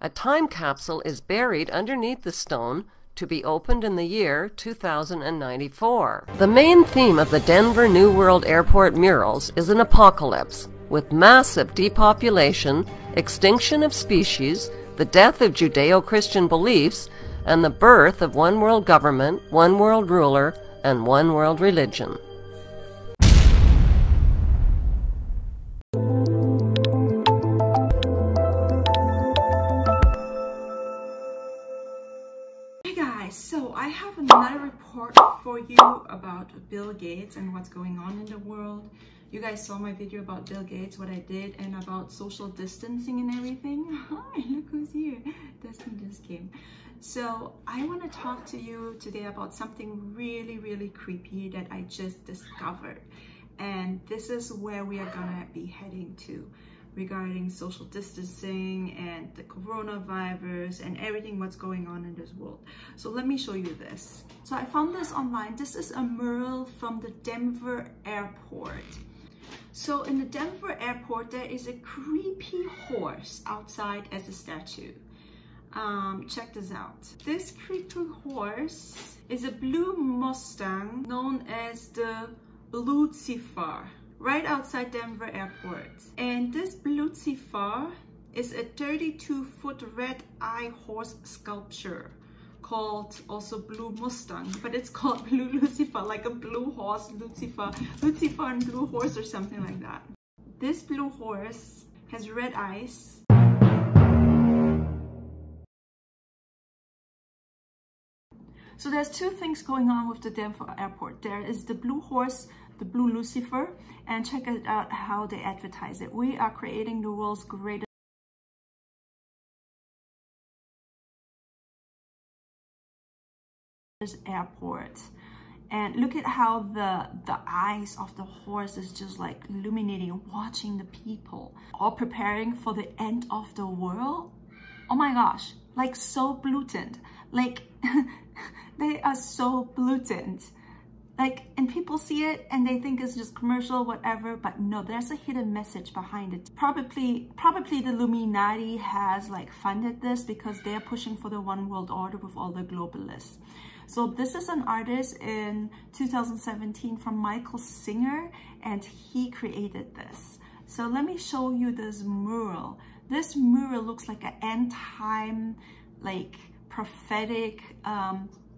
A time capsule is buried underneath the stone to be opened in the year 2094. The main theme of the Denver New World Airport murals is an apocalypse, with massive depopulation, extinction of species, the death of Judeo-Christian beliefs, and the birth of one world government, one world ruler, and one world religion. So I have another report for you about Bill Gates and what's going on in the world. You guys saw my video about Bill Gates, what I did, and about social distancing and everything. Hi, look who's here. Destiny just came. So I want to talk to you today about something really, really creepy that I just discovered. And this is where we are gonna be heading to, regarding social distancing and the coronavirus and everything what's going on in this world. So let me show you this. So I found this online. This is a mural from the Denver airport. So in the Denver airport, there is a creepy horse outside as a statue. Check this out. This creepy horse is a blue Mustang known as the Lucifer, right outside Denver airport. And this Lucifer is a 32-foot red eye horse sculpture called also Blue Mustang, but it's called Blue Lucifer, like a blue horse, Lucifer and blue horse or something like that. This blue horse has red eyes. So there's two things going on with the Denver airport. There is the blue horse, the Blue Lucifer, and check it out how they advertise it. We are creating the world's greatest airport. And look at how the eyes of the horse is just like illuminating, watching the people, all preparing for the end of the world. Oh my gosh, like so blatant. Like they are so blatant. Like, and people see it and they think it's just commercial, whatever, but no, there's a hidden message behind it. Probably the Illuminati has like funded this because they're pushing for the one world order with all the globalists. So this is an artist in 2017 from Michael Singer, and he created this. So let me show you this mural. This mural looks like an end time, like prophetic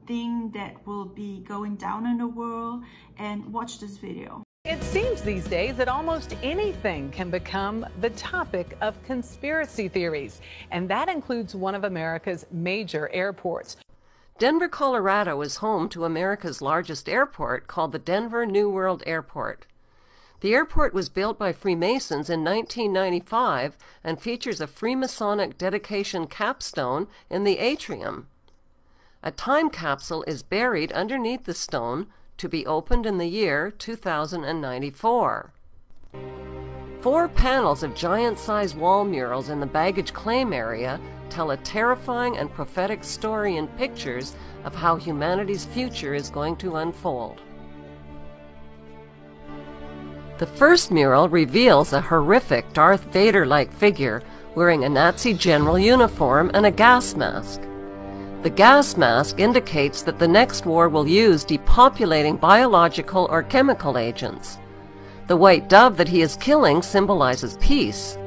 thing that will be going down in the world. And watch this video. It seems these days that almost anything can become the topic of conspiracy theories, and that includes one of America's major airports. Denver, Colorado is home to America's largest airport called the Denver New World Airport. The airport was built by Freemasons in 1995 and features a Freemasonic dedication capstone in the atrium. A time capsule is buried underneath the stone to be opened in the year 2094. 4 panels of giant-sized wall murals in the baggage claim area tell a terrifying and prophetic story in pictures of how humanity's future is going to unfold. The first mural reveals a horrific Darth Vader-like figure wearing a Nazi general uniform and a gas mask. The gas mask indicates that the next war will use depopulating biological or chemical agents. The white dove that he is killing symbolizes peace.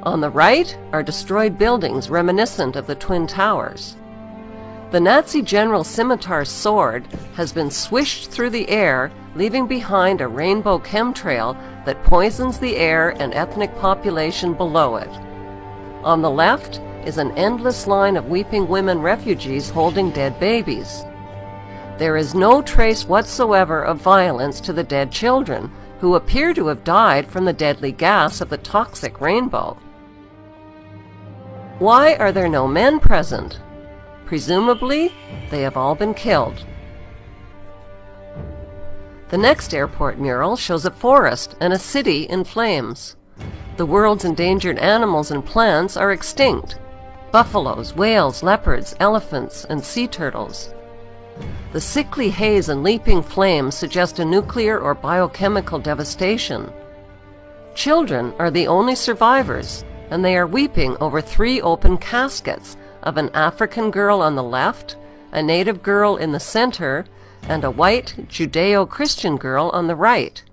On the right are destroyed buildings reminiscent of the Twin Towers. The Nazi general's scimitar sword has been swished through the air, leaving behind a rainbow chemtrail that poisons the air and ethnic population below it. On the left is an endless line of weeping women refugees holding dead babies. There is no trace whatsoever of violence to the dead children, who appear to have died from the deadly gas of the toxic rainbow. Why are there no men present? Presumably, they have all been killed. The next airport mural shows a forest and a city in flames. The world's endangered animals and plants are extinct: buffaloes, whales, leopards, elephants, and sea turtles. The sickly haze and leaping flames suggest a nuclear or biochemical devastation. Children are the only survivors, and they are weeping over 3 open caskets of an African girl on the left, a native girl in the center, and a white Judeo-Christian girl on the right.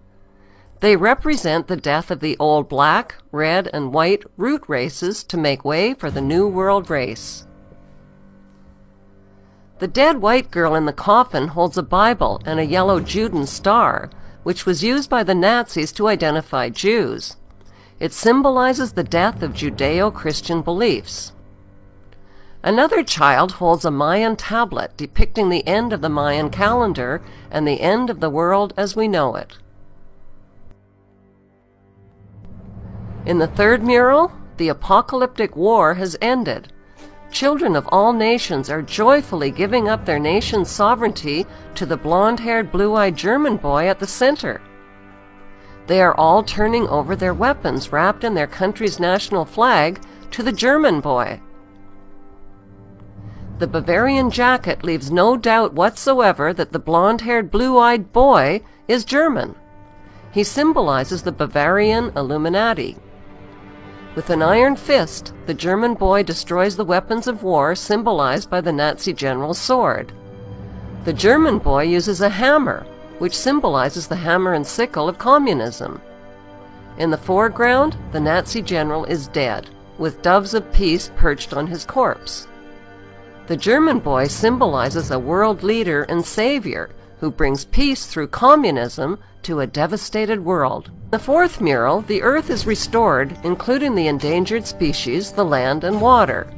They represent the death of the old black, red, and white root races to make way for the New World race. The dead white girl in the coffin holds a Bible and a yellow Juden star, which was used by the Nazis to identify Jews. It symbolizes the death of Judeo-Christian beliefs. Another child holds a Mayan tablet depicting the end of the Mayan calendar and the end of the world as we know it. In the third mural, the apocalyptic war has ended. Children of all nations are joyfully giving up their nation's sovereignty to the blonde-haired, blue-eyed German boy at the center. They are all turning over their weapons wrapped in their country's national flag to the German boy. The Bavarian jacket leaves no doubt whatsoever that the blonde-haired, blue-eyed boy is German. He symbolizes the Bavarian Illuminati. With an iron fist, the German boy destroys the weapons of war symbolized by the Nazi general's sword. The German boy uses a hammer, which symbolizes the hammer and sickle of communism. In the foreground, the Nazi general is dead, with doves of peace perched on his corpse. The German boy symbolizes a world leader and savior who brings peace through communism to a devastated world. In the fourth mural, the earth is restored, including the endangered species, the land and water.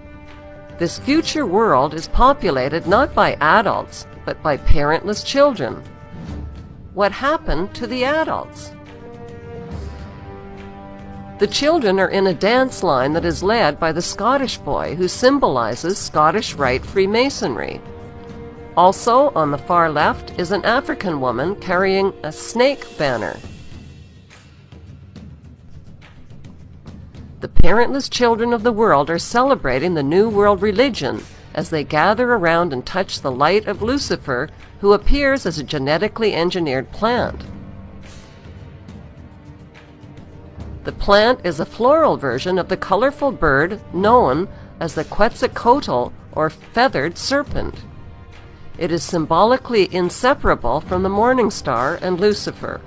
This future world is populated not by adults, but by parentless children. What happened to the adults? The children are in a dance line that is led by the Scottish boy, who symbolizes Scottish Rite Freemasonry. Also, on the far left is an African woman carrying a snake banner. The parentless children of the world are celebrating the New World religion as they gather around and touch the light of Lucifer, who appears as a genetically engineered plant. The plant is a floral version of the colorful bird known as the Quetzalcoatl, or feathered serpent. It is symbolically inseparable from the morning star and Lucifer.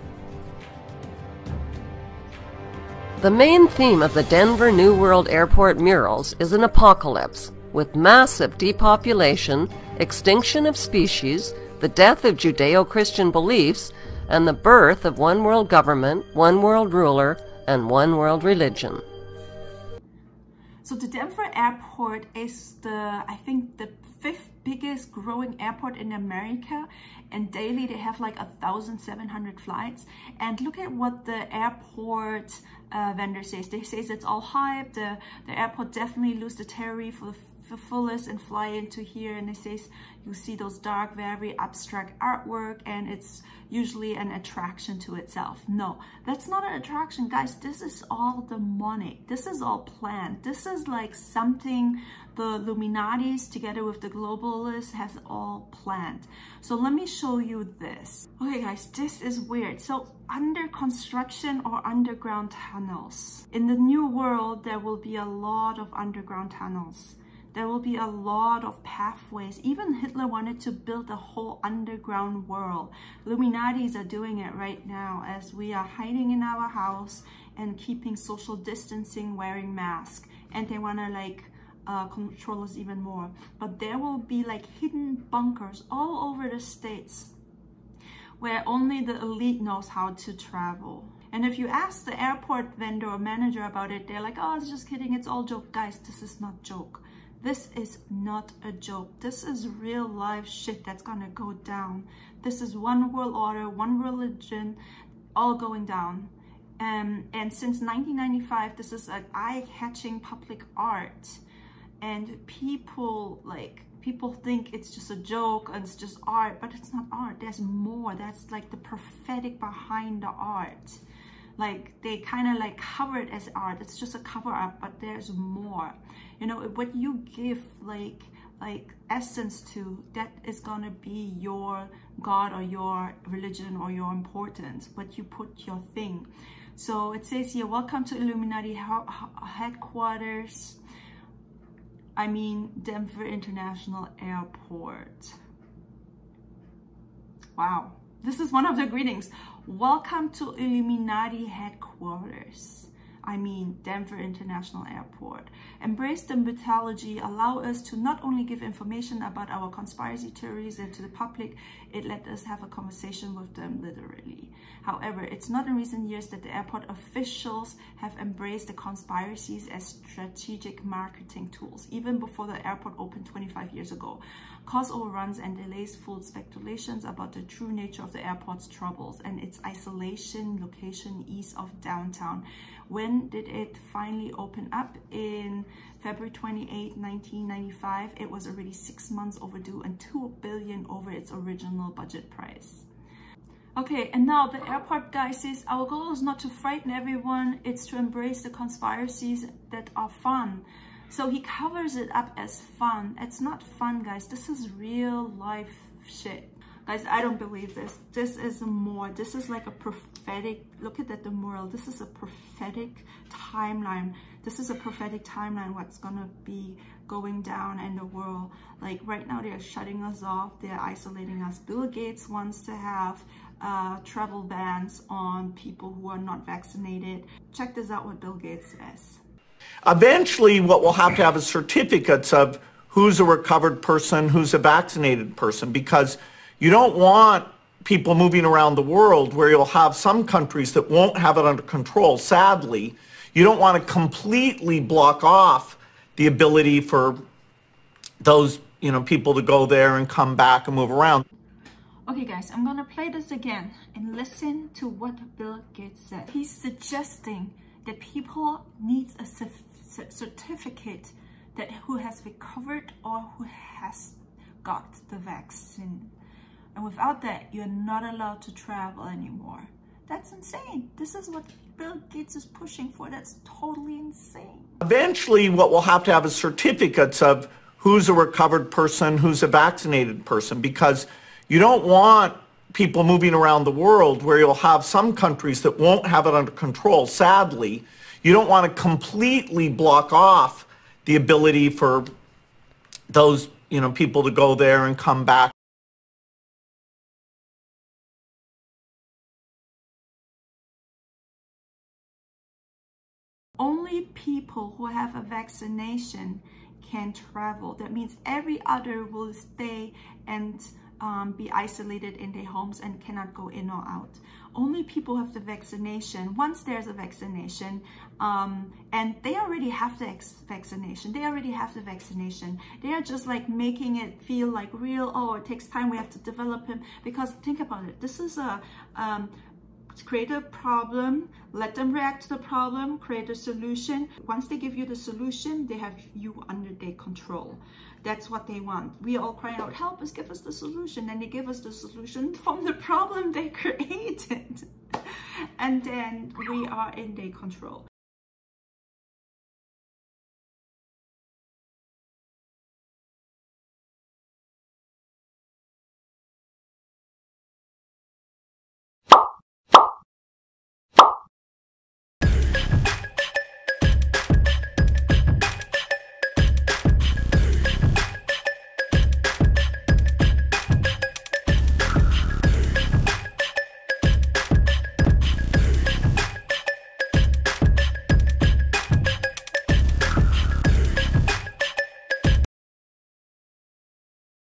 The main theme of the Denver New World Airport murals is an apocalypse, with massive depopulation, extinction of species, the death of Judeo-Christian beliefs, and the birth of one world government, one world ruler, and one world religion. So the Denver airport is I think the 5th biggest growing airport in America, and daily they have like 1,700 flights. And look at what the airport vendor says. They say it's all hype. The airport definitely lose the tariff for the fullest and fly into here, and they say you see those dark, very abstract artwork, and it's usually an attraction to itself. No, that's not an attraction, guys. This is all the money. This is all planned. This is like something the Illuminatis together with the globalists has all planned. So let me show you this. Okay guys, this is weird. So under construction or underground tunnels. In the New World, there will be a lot of underground tunnels. There will be a lot of pathways. Even Hitler wanted to build a whole underground world. Illuminatis are doing it right now as we are hiding in our house and keeping social distancing, wearing masks. And they want to like control us even more. But there will be like hidden bunkers all over the states where only the elite knows how to travel. And if you ask the airport vendor or manager about it, they're like, oh, it's just kidding, it's all joke. Guys, this is not joke. This is not a joke. This is real life shit that's gonna go down. This is one world order, one religion, all going down. And since 1995, this is an eye-catching public art. And people think it's just a joke and it's just art, but it's not art. There's more. That's like the prophetic behind the art. Like they kind of like cover it as art. It's just a cover up, but there's more. You know, what you give like essence to, that is gonna be your God or your religion or your importance. What you put your thing. So it says here, welcome to Illuminati headquarters. I mean, Denver International Airport. Wow. This is one of the greetings. Welcome to Illuminati headquarters. I mean, Denver International Airport. Embrace the mythology. Allow us to not only give information about our conspiracy theories and to the public, it let us have a conversation with them literally. However, it's not in recent years that the airport officials have embraced the conspiracies as strategic marketing tools. Even before the airport opened 25 years ago, cost overruns and delays fueled speculations about the true nature of the airport's troubles and its isolation location east of downtown. When did it finally open up? In February 28, 1995. It was already 6 months overdue and $2 billion over its original budget price. Okay, and now the airport guy says, our goal is not to frighten everyone, it's to embrace the conspiracies that are fun. So he covers it up as fun. It's not fun, guys. This is real life shit. Guys, I don't believe this. This is more. This is like a prophetic. Look at that, the mural. This is a prophetic timeline. This is a prophetic timeline. What's gonna be going down in the world. Like right now, they are shutting us off. They are isolating us. Bill Gates wants to have travel bans on people who are not vaccinated. Check this out. What Bill Gates says. Eventually, what we'll have to have is certificates of who's a recovered person, who's a vaccinated person, because you don't want people moving around the world where you'll have some countries that won't have it under control. Sadly, you don't want to completely block off the ability for those, people to go there and come back and move around. Okay, guys, I'm gonna play this again and listen to what Bill Gates said. He's suggesting that people need a certificate that who has recovered or who has got the vaccine. And without that, you're not allowed to travel anymore. That's insane. This is what Bill Gates is pushing for. That's totally insane. Eventually, what we'll have to have is certificates of who's a recovered person, who's a vaccinated person, because you don't want people moving around the world where you'll have some countries that won't have it under control. Sadly, you don't want to completely block off the ability for those, people to go there and come back. Only people who have a vaccination can travel. That means every other will stay and be isolated in their homes and cannot go in or out. Only people have the vaccination. Once there's a vaccination, and they already have the vaccination, they already have the vaccination. They are just like making it feel like real. Oh, it takes time. We have to develop him. Because think about it. This is a create a problem, let them react to the problem, create a solution. Once they give you the solution, they have you under their control. That's what they want. We all cry out, help us, give us the solution. And they give us the solution from the problem they created. And then we are in their control.